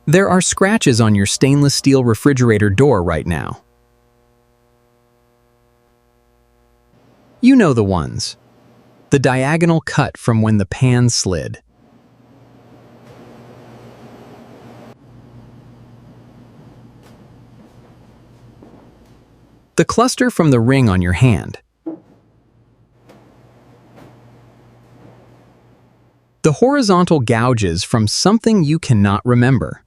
There are scratches on your stainless steel refrigerator door right now. You know the ones. The diagonal cut from when the pan slid. The cluster from the ring on your hand. The horizontal gouges from something you cannot remember.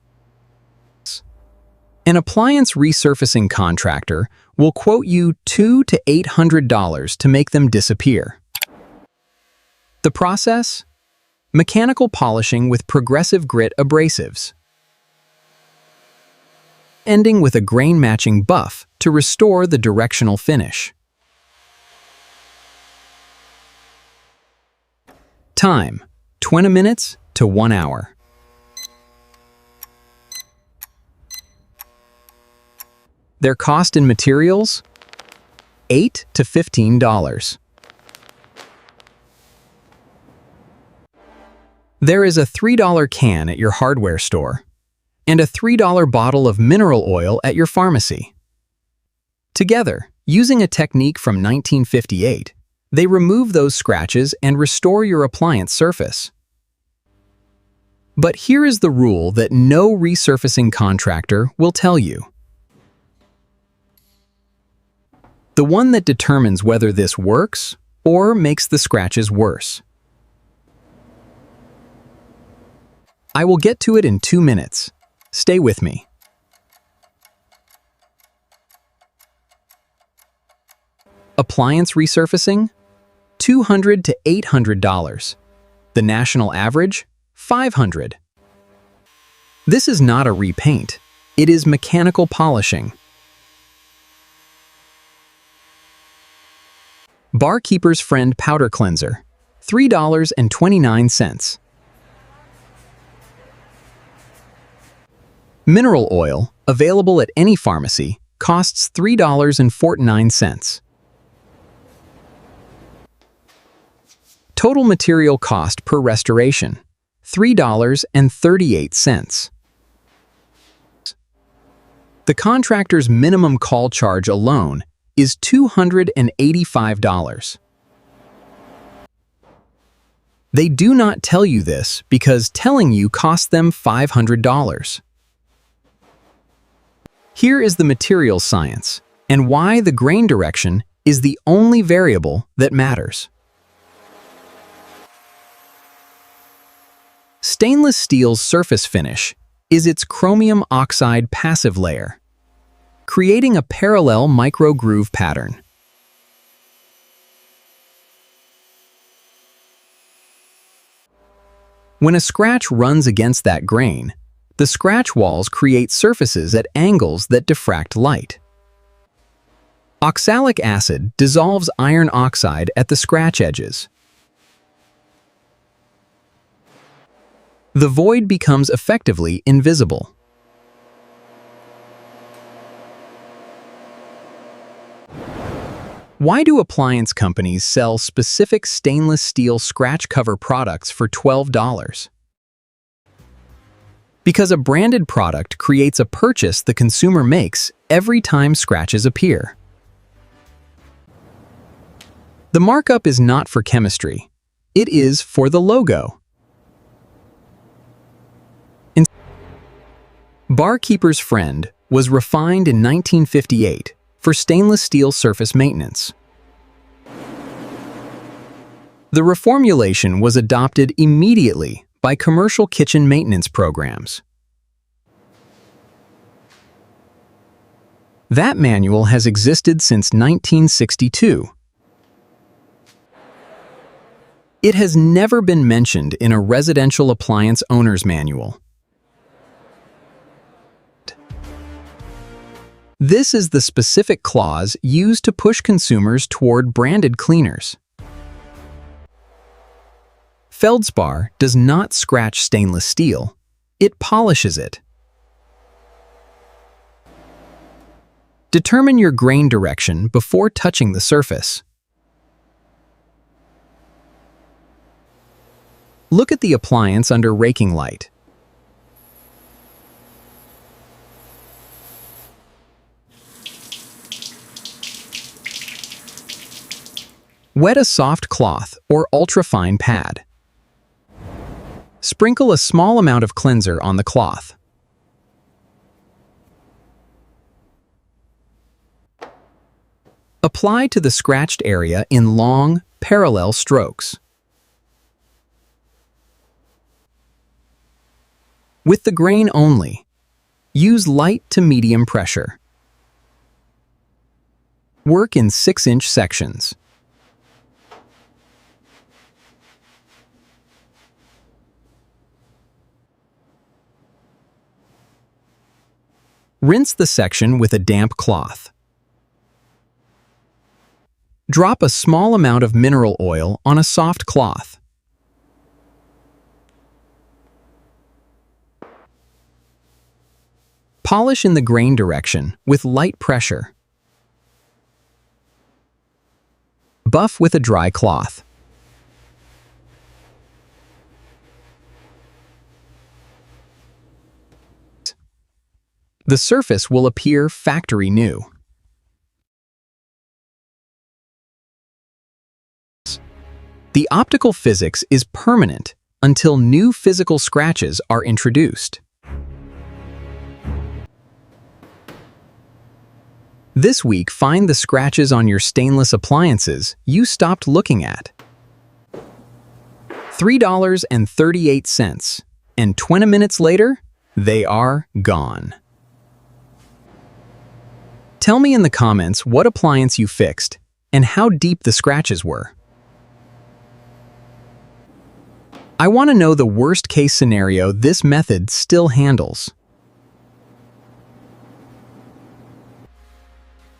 An appliance resurfacing contractor will quote you $200 to $800 to make them disappear. The process? Mechanical polishing with progressive grit abrasives, ending with a grain-matching buff to restore the directional finish. Time: 20 minutes to 1 hour. Their cost in materials? $8 to $15. There is a $3 can at your hardware store and a $3 bottle of mineral oil at your pharmacy. Together, using a technique from 1958, they remove those scratches and restore your appliance surface. But here is the rule that no resurfacing contractor will tell you. The one that determines whether this works or makes the scratches worse. I will get to it in 2 minutes. Stay with me. Appliance resurfacing? $200 to $800. The national average? $500. This is not a repaint. It is mechanical polishing. Barkeeper's Friend Powder Cleanser, $3.29. Mineral oil, available at any pharmacy, costs $3.49. Total material cost per restoration, $3.38. The contractor's minimum call charge alone is $285. They do not tell you this because telling you costs them $500. Here is the material science and why the grain direction is the only variable that matters. Stainless steel's surface finish is its chromium oxide passive layer, creating a parallel micro-groove pattern. When a scratch runs against that grain, the scratch walls create surfaces at angles that diffract light. Oxalic acid dissolves iron oxide at the scratch edges. The void becomes effectively invisible. Why do appliance companies sell specific stainless steel scratch cover products for $12? Because a branded product creates a purchase the consumer makes every time scratches appear. The markup is not for chemistry. It is for the logo. Barkeeper's Friend was refined in 1958 for stainless steel surface maintenance. The reformulation was adopted immediately by commercial kitchen maintenance programs. That manual has existed since 1962. It has never been mentioned in a residential appliance owner's manual. This is the specific clause used to push consumers toward branded cleaners. Feldspar does not scratch stainless steel. It polishes it. Determine your grain direction before touching the surface. Look at the appliance under raking light. Wet a soft cloth or ultrafine pad. Sprinkle a small amount of cleanser on the cloth. Apply to the scratched area in long, parallel strokes. With the grain only, use light to medium pressure. Work in 6-inch sections. Rinse the section with a damp cloth. Drop a small amount of mineral oil on a soft cloth. Polish in the grain direction with light pressure. Buff with a dry cloth. The surface will appear factory new. The optical physics is permanent until new physical scratches are introduced. This week, find the scratches on your stainless appliances you stopped looking at. $3.38, and 20 minutes later, they are gone. Tell me in the comments what appliance you fixed and how deep the scratches were. I want to know the worst-case scenario this method still handles.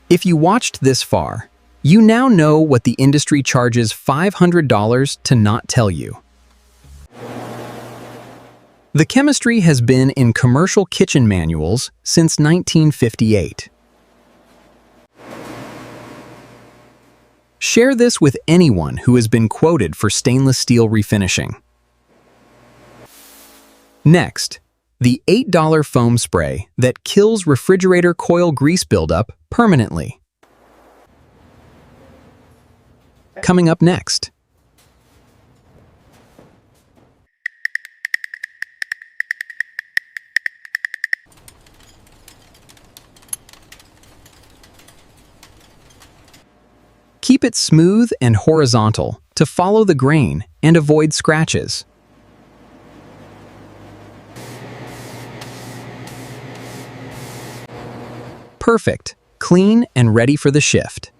If you watched this far, you now know what the industry charges $500 to not tell you. The chemistry has been in commercial kitchen manuals since 1958. Share this with anyone who has been quoted for stainless steel refinishing. Next, the $8 foam spray that kills refrigerator coil grease buildup permanently. Coming up next. Keep it smooth and horizontal to follow the grain and avoid scratches. Perfect, clean and ready for the shift.